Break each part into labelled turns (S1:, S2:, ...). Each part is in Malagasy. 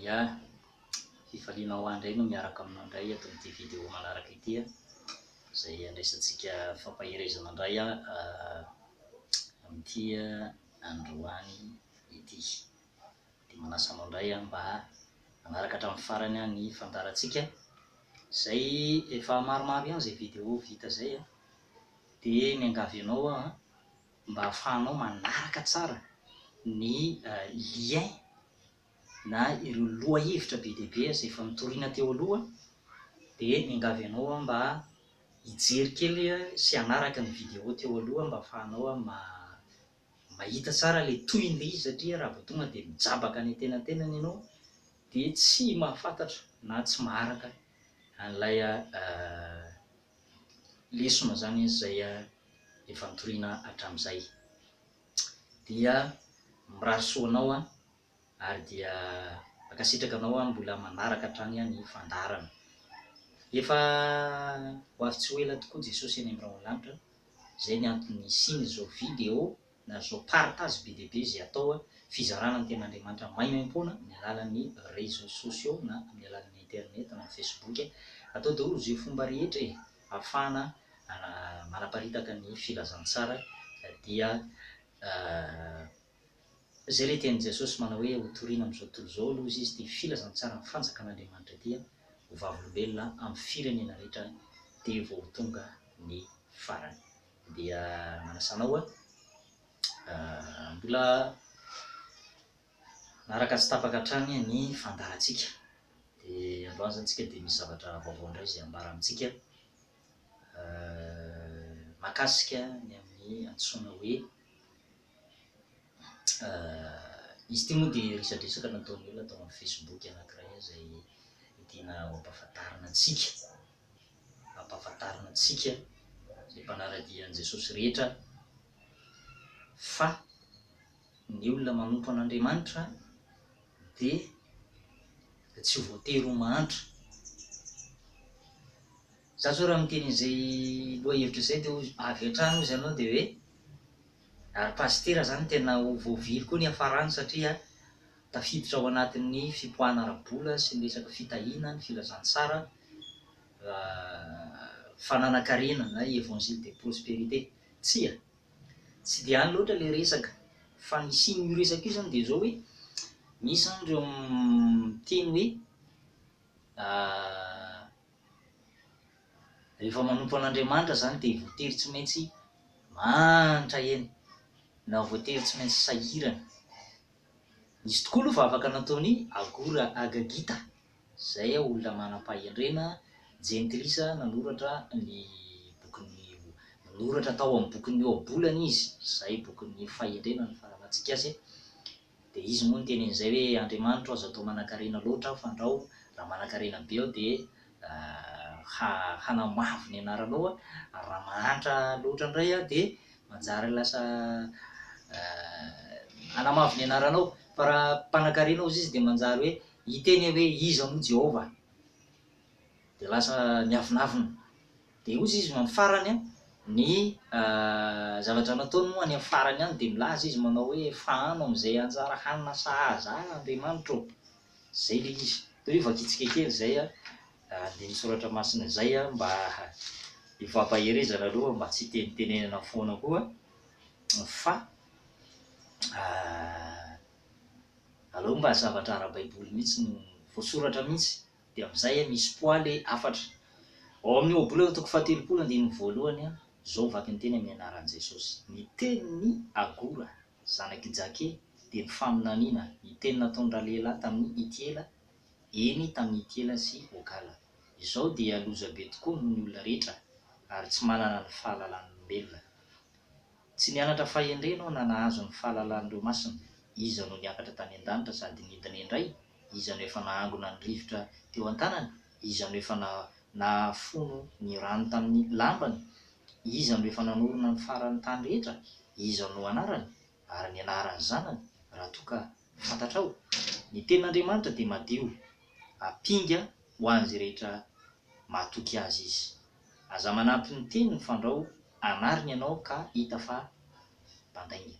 S1: Ya, fifaliana ho andray no miaraka aminao indray ato amin'ity vidéo manaraka ity izay andraisantsika fampaherezana indray amin'ity androany ity. Dia manasa anao indray mba manaraka hatramin'ny farany ny fandarantsika izay efa maromaro ihany izay vidéo vita izay dia miangavy ianao mba ahafahanao manaraka tsara ny lien na ireo lohahevitra be dia be izay efa nitoriana teo aloha, dia miangavy ianao mba hijery kely sy hanaraka ny vidéo teo aloha mba ahafahanao mahita tsara ilay tohin'ilay izy, satria raha vao tonga dia mijabaka any antenantenany ianao dia tsy mahafantatra na tsy maharaka an'ilay lesona zany izay efa nitoriana hatramin'izay. Dia mirahasoa anao ary dia mankasitraka anao mbola manaraka hatrany ny fandarana. Efa ho avy tsy ho ela tokoa Jesosy eny amin'ny rahaolanitra, izay ny antony isiany izao vidéo na izao partage be dia be izay atao fizarana ny ten'Andriamanitra maimaim-poana amin'ny alalan'ny réseaux sociaux na amin'ny alalan'ny internet na Facebook. Atao daholo izay fomba rehetra ahafahana manaparitaka ny filazantsara. Dia izay ilay tenin' Jesosy manao hoe ho toriana amin'izao tontolo izao aloha izy dia filazantsara ny fanjakan'Andriamanitra dia ho vavolombelona amin'ny firenena rehetra dia vao tonga ny farany. Dia manasa anao mbola naraka tsy tapaka hatrany ny fandarantsika. Dia androany zany tsika dia misy zavatra vaovao indray izay ambara amintsika mahakasika ny amin'ny antsoina hoe izy ity moa dia resadresaka nataony olona tao amin'ny Facebook anankiray izay tiana hampahafantarina antsika izay mpanaradian'i Jesosy rehetra fa ny olona manompo an'Andriamanitra dia tsy voatery ho mahantra. Za zao raha miteny izay lohahevitra izay dia avy hatrany izy ianao dia hoe ary pastera zany tena ho voavily koa ny hafarany, satria tafiditra ao anatin'ny fipoahana ara-bola sy ny resaka fitahiana ny filazantsara, fananakarena na évangile de prospérité. Tsy dia any loatra ilay resaka, fa ny isian'io resaka io zany dia zao hoe misy zany ireo miteny hoe rehefa manompo an'Andriamanitra zany dia voatery tsy maintsy manitra eny na voatery tsy maintsy sahirana. Izy tokoa aloha fa afaka nataony agora agagita, izay olona manam-pahendrena jentilisa nanoratra tao amin'ny bokin'ny oabolana izy, izay bokin'ny fahendrena ny fahalantsika azy. Dia izy moa ny teny an'izay hoe Andriamanitra azo atao manan-karena loatra fandrao, raha manan-karena be aho dia hanamavo ny anaranao, raha mahantra loatra indray dia manjary lasa hanamavo ny anaranao, fa raha mpanan-karena izy dia manjary hoe hiteny hoe iza moa Jehova, dia lasa miavonavona. Dia ozy izy amin'ny farany ny zavatra nataony moa any amin'ny farany any dia milaza izy manao hoe fahano amin'izay anjara hanina sahaza Andriamanitra. Zay le izy toa hoe vakitsika kely izay dia misoratra masina izay mba hifampaherezana aloha, mba tsy tenitenenana foana koa fa aleo mba zavatra ara-baiboly mihitsy no voasoratra mihitsy. Dia amin'izay misy poaly afatra ao amin'ny oabolana toko 7:1 zao vaky ny teny amin'ny anaran'i Jesosy: ny tenin'ny agora zanaky Jake dia ny faminaniana, ny teny nataony rahalehilahy tamin'ny Itiela eny tamin'ny Itiela sy Ogala. Izao dia loza be tokoa noho ny olona rehetra ary tsy manana ny fahalalan'olombelona. Tsy nianatra fahendrena na nahazo ny fahalalan'ireo masina. Iza no niakatra tany an-danitra sady nidina indray? Iza no efa nahangona ny rivotra teo an-tanany? Iza no efa nahafono ny rano tamin'ny lambany? Iza no efa nanorona ny faran'ny tany rehetra? Iza no anarany ary ny anaran'ny zanany raha toa ka fantatrao? Ny tenin'Andriamanitra dia madio, hampinga ho an'izay rehetra mahatoky azy izy. Aza manampy ny teny ny fandrao, anariny ianao ka hita fa bandainga.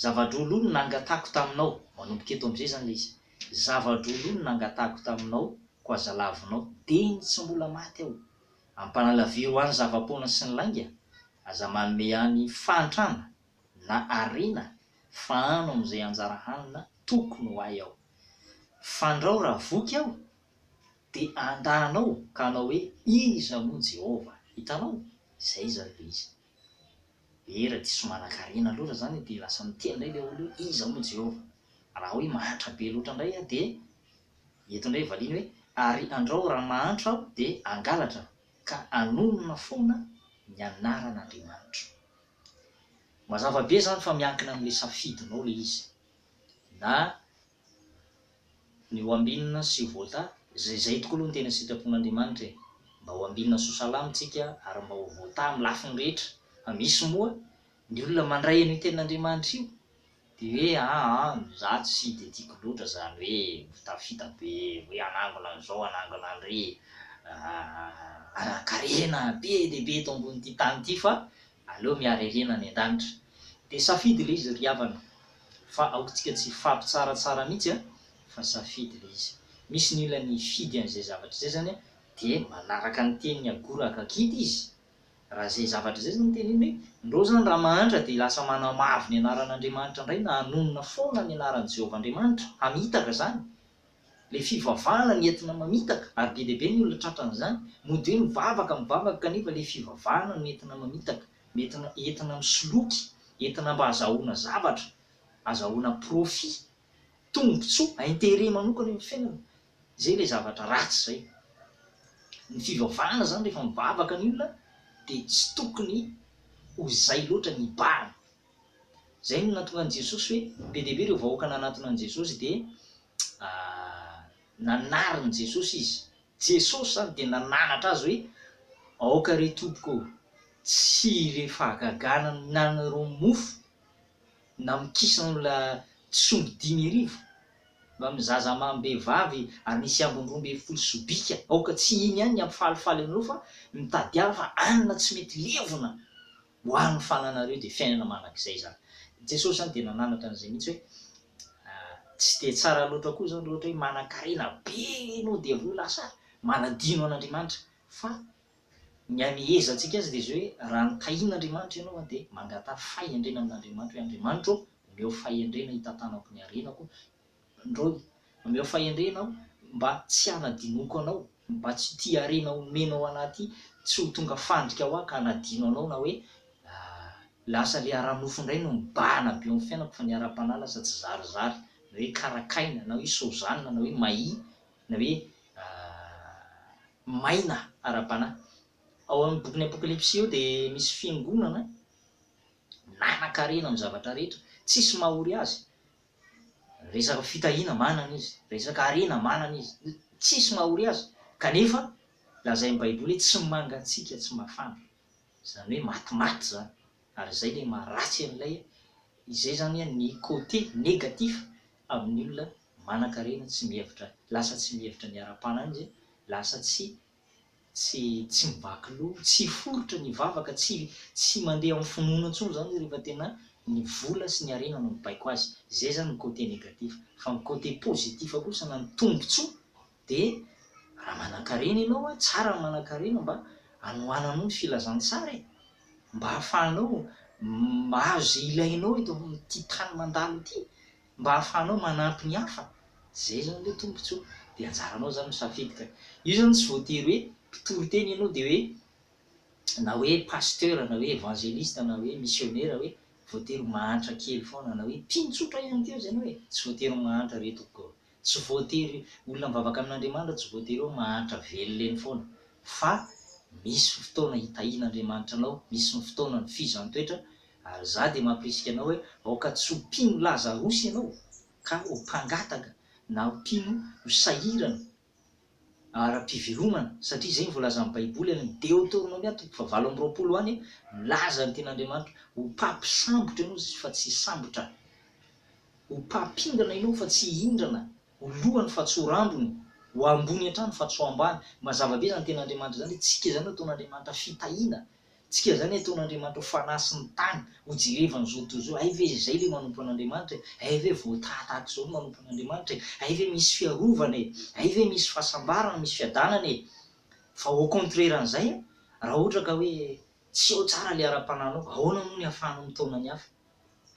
S1: Zavadrolo no nangatako taminao, manomboka eto amin'izay zany le izy. Zavadrolo nangatako taminao ko aza lavinao de tsy mbola maty ao. Ampanalaviro any zavapoana sy ny lainga aza manome any fantrana na arena fa ano am'izay anjara hanina tokony ho ay ao. Fandrao raha voky aho de andanao ka anao hoe iza moa Jehova, hitanao izay zany le izy. Era diso manan-karena loatra zany de lasa miteny indray le olo hoe iza moa Jehova. Raha hoe mahantra be loatra indray a de eto indray valiany hoe ary andrao raha mahantra aho de angalatra ka anonona foana ny anaran'Andriamanitra. Mazava be zany fa miankina amin'le safidinao le izy, na ny ho ambinina sy vota zay tokoa aloha ny tena sitrapon'Andriamanitra e. Mba ho ambinina sy ho salamintsika ary mba ho vota amin'ny lafiny rehetra. Misy moa ny olona mandray an'io tenin'Andriamanitra io de hoe za tsy de tiako loatra zany hoe tafita be hoe anangona an'izao anangona an'ire ana-karena be dehibe eto ambon'ity tany ity fa aleo miharerena any an-danitra. De safidy le izy ry havana fa aokontsika tsy fampitsaratsara mihitsy fa safidy le izy. Misy ny olona ny fidy an'izay zavatra zay zany de manaraka ny teniny agoraka kidy izy. Raha zay zavatra zay zany ny teniny hoe ndreo zany raha mahantra de lasa manamavo ny anaran'Andriamanitra indray na anonona foana ny anaran'i Jehovah Andriamanitra, hamitaka zany. Le fivavahana ny entina mamitaka ary be dehibe ny olona tratran'izany, mody hoe mivavaka kanefa le fivavahana no entina mamitaka, entina misoloky, entina mba azahoana zavatra, azahoana profit, tombotsoa, intérêt manokana eo amin'ny fiainana. Zay le zavatra ratsy zay. Ny fivavahana zany rehefa mivavaka ny olona de tsy tokony ho zay loatra ny ibahana. Zay no natonga an'i Jesosy hoe be dehibe ireo vahoaka nanatona an'i Jesosy de nanariny Jesosy izy. Jesosy zany de nananatra azy hoe aoka re tompoko, tsy rehefa gagana nanana reo mofo na mikisana olona tsomby 10,000 mba mizaza amam-behivavy ary nisy ambondrombe folo sobika, aoka tsy iny ihany ny ampifalifaly anareo fa mitady hafa anina tsy mety levona ho an'ny fananareo de fiainana manak'izay zany. Jesosy zany de nananatra an'izay mihitsy hoe tsy de tsara loatra koa zany loatra hoe manan-karena be ianao de avy eo lasa manadino an'Andriamanitra, fa ny amehezantsika azy de zay hoe raha nitahin'Andriamanitra ianao de mangata faiandrena amin'Andriamanitra hoe Andriamanitra ô, omeo faiandrena hitantanako ny arenako, ndreo omeo faiandrena aho mba tsy hanadinoko anao, mba tsy ty arena omenao anaty tsy ho tonga fandrika ho aho ka hanadino anao na hoe lasa le ara-nofo indray no mibahana be amin'ny fiainako fa ny ara-panahy lasa tsy zarizary, na hoe karakaina na hoe sozanina na hoe mahi na hoe maina ara-panahy. Ao amin'ny bokin'ny Apokalipsy eo de misy fiangonana nanan-karena amin'ny zavatra rehetra, tsisy mahory azy. Resaka fitahiana manana izy, resaka arena manana izy, tsisy mahory azy kanefa lazain'ny Baiboly hoe tsy mangatsika tsy mafana, zany hoe matimaty zany. Ary zay le maharatsy an'ilay izay zany ny côté négatif amin'ny olona manan-karena tsy mihevitra, lasa tsy mihevitra ny ara-panahy izy, lasa tsy mivaky loha, tsy forotra ny vavaka, tsy mandeha amin'ny finoana intsony zany rehefa tena ny vola sy ny arena no mibaiko azy. Zay zany ny côté négatif. Fa ny côté positif kosa na ny tombotsoa de raha manan-karena ianao tsara ny manan-karena mba hanohananao ny filazantsara e, mba hahafahanao mahazo zay ilainao eto amin'ity tany mandalo ity, mba hahafahanao manampy ny hafa. Zay zany le tombotsoa. De anjaranao zany misafidy ka io zany tsy voatery hoe mpitory teny ianao de hoe na hoe pasteur na hoe évangéliste na hoe missionnaire hoe voatery mahantra kely foana na hoe mpinotsotra ihany keo zay anao hoe tsy voatery mahantra reto ko, tsy voatery olona mivavaka amin'Andriamanitra tsy voatery hoe mahantra velona eny foana, fa misy fotoana hitahian'Andriamanitra anao, misy ny fotoana ny fizan-toetra. Ary za de mampirisika anao hoe aoka tsy ho mpino Lazarosy ianao ka ho mpangataka na ho mpino ho sahirana ara-pivelomana, satria zay voalazan'ny Baiboly any Deutéronomie 7:20 any milaza ny ten'Andriamanitra ho mpampisambotra ianao fa tsy sambotra, ho mpampingana ianao fa tsy hindrana, ho lohany fa tsy ho rambony, ho ambony an-trano fa tsy ho ambany. Mazava be zany ten'Andriamanitra zany, tsika zany ataon'Andriamanitra fitahiana tsika zany ataon'Andriamanitra ho fanasy ny tany ho jerevany zao toy zao, ay ve zay le manompo an'Andriamanitra, ay ve voatatahaka zao no manompo an'Andriamanitra, ay ve misy fiarovana e, ay ve misy fahasambarana, misy fiadanana e. Fa au contraire an'izay raha ohatra ka hoe tsy ao tsara le ara-pananao, ahoana moa ny ahafahanao mitaona ny hafa?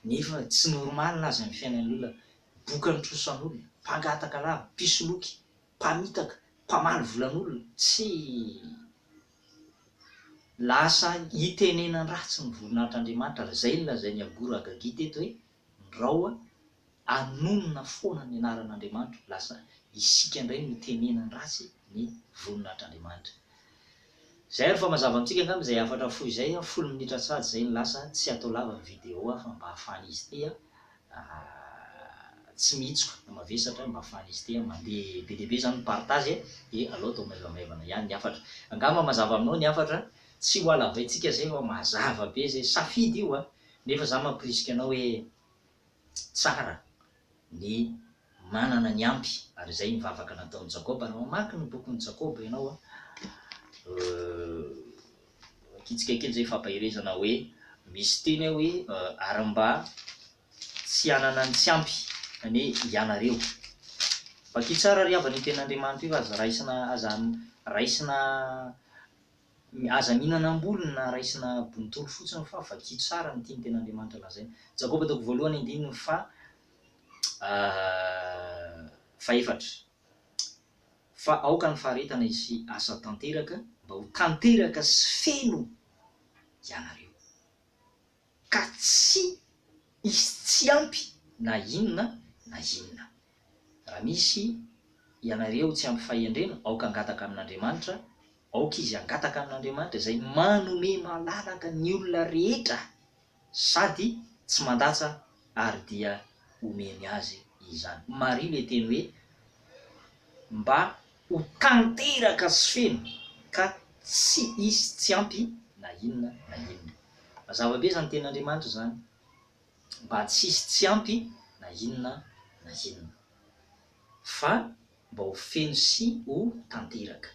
S1: Nefa tsy normal azy amin'ny fiainan'ny olona, bokany trosan'olona, mpangataka lava, mpisoloky, mpamitaka, mpamaly volan'olona, tsy lasa hitenenany ratsy ny voninahitran'Andriamanitra. Zay no lazain'ny Agora Agagia teto hoe ndrao anonona foana ny anaran'Andriamanitra, lasa isika indray no hitenenany ratsy ny voninahitran'Andriamanitra. Zay ary fa mazava amintsika angamba izay afatra fohy izay, 10 minitra sady zay ny lasa, tsy atao lava ny vidéo fa mba hahafahana izy ity tsy mihitsoka na mavesatra, mba hahafahana izy ity mandeha be dia be zany partage dia aleo atao maivamaivana ihany ny afatra. Angamba mazava aminao ny afatra, tsy ho alavaintsika zay fa mazava be zay, safidy io nefa za mampirisika anao hoe tsara ny manana ny ampy, ary zay mivavaka nataon'i Jakoba. Raha mamaky ny bokin'i Jakoba ianao kitsika kely zay fampahirezana hoe misy teny hoe ary mba tsy hanana ny tsy ampy ny ianareo. Vaky tsara ry havany ten'Andriamanitra io, aza mihinana ambolony na raisina bonitolo fotsiny, fa vaky tsara ny tiany ten'Andriamanitra lazaina. Jakoba toko voalohany andininy fa efatra, fa aoka ny faharetana isy asa tanteraka mba ho tanteraka sy feno ianareo, ka tsy isy tsy ampy na inona na inona. Raha misy ianareo tsy ampy fahendrena, aoka angataka amin'Andriamanitra, aoka izy angataka amin'Andriamanitra zay manome malalaka ny olona rehetra sady tsy mandatsa ary dia omeny azy izany. Maria le teny hoe mba ho tanteraka sy feno, ka tsy isy tsy ampy na inona na inona. Mazava be zany ten'Andriamanitra zany, mba tsy isy tsy ampy na inona na inona, fa mba ho feno sy ho tanteraka.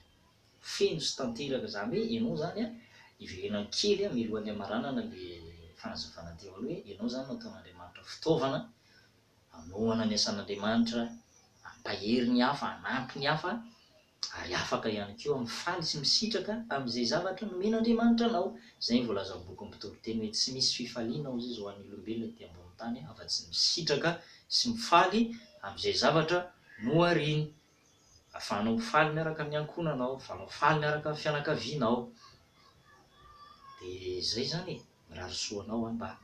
S1: Feno sy tanteraka zany hoe ianao zany iverenany kely milohan'ny amaranana le fanazavana teo aloha hoe ianao zany nataon'Andriamanitra fitaovana hanohana ny asan'Andriamanitra, hampahery ny hafa, hanampy ny hafa, ary afaka ihany koa mifaly sy misitraka amin'izay zavatra nomen'Andriamanitra anao. Zay voalaza amin'ny bokin'ny mpitoloteny hoe tsy misy fifaliana hozy izy ho an'ny olombelona ety ambony tany afa-tsy misitraka sy mifaly amin'izay zavatra nohariany. Ahafahanao mifaly miaraka amin'ny ankonanao, ahafahanao mifaly miaraka amin'ny fianakavianao. De zay zany mirary soanao mba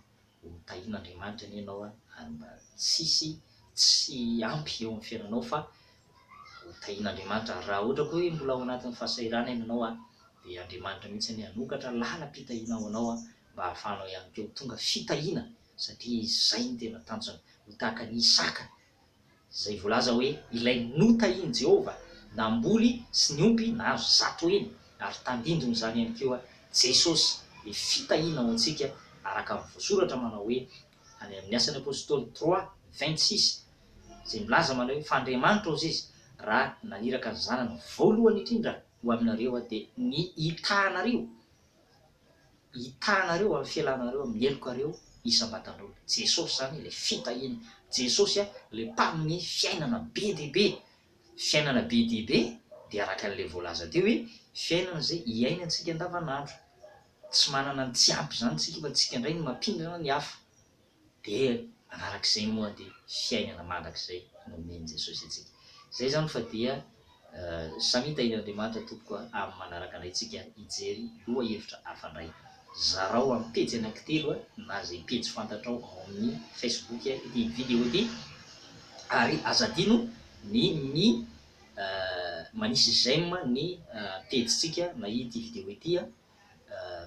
S1: ho tahian'Andriamanitra ny ianao, ary mba tsisy tsy ampy eo amin'ny fiainanao fa ho tahian'Andriamanitra. Raha ohatra koa hoe mbola ao anatin'ny fahasairana ianao dia Andriamanitra mihitsy ny hanokatra lalam-pitahiana anao mba hahafahanao ihany koa tonga fitahiana, satria zay ny tena tanjona. Ho tahaka ny Isaka zay voalaza hoe ilay notahiany Jehova, namboly sy niompy nahazo zato eny, ary tandindony zany ihany koa Jesosy le fitahiana ho antsika, araka amin'ny voasoratra manao hoe any amin'ny Asan'ny Apôstôly 3:26 zay milaza manao hoe fa Andriamanitra ozy izy raha naniraka ny zanany voalohany indrindra ho aminareo dia ny hitahanareo amin'ny fialanareo, amin'ny helokareo isam-batan'olo. Jesosy zany le fitahiana, Jesosy le mpagnome fiainana be dia be. Fiainana be dia be dia araka an'ilay voalaza teo hoe fiainana zay iainantsika andavanandro, tsy manana ny tsy ampy zany tsika fa tsika indray no mampindrana ny hafa. Dia anarak'izay moa dia fiainana mandrakizay nomeny Jesosy antsika. Zay zany fa dia samy tahian'Andriamanitra tompoko amin'ny manaraka anay tsika hijery lohahevitra hafa indray. Zarao amin'ny pejy anankitelo na zay pejy fantatrao ao amin'ny Facebook ity vidéo ity, ary azadino ny manisy j'aime ny pejitsika na ity vidéo ity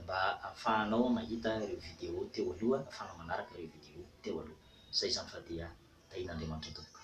S1: mba ahafahanao mahita ireo vidéo teo aloha, ahafahanao manaraka ireo vidéo teo aloha. Zay zany fa dia tahian'Andriamanitra tompoko.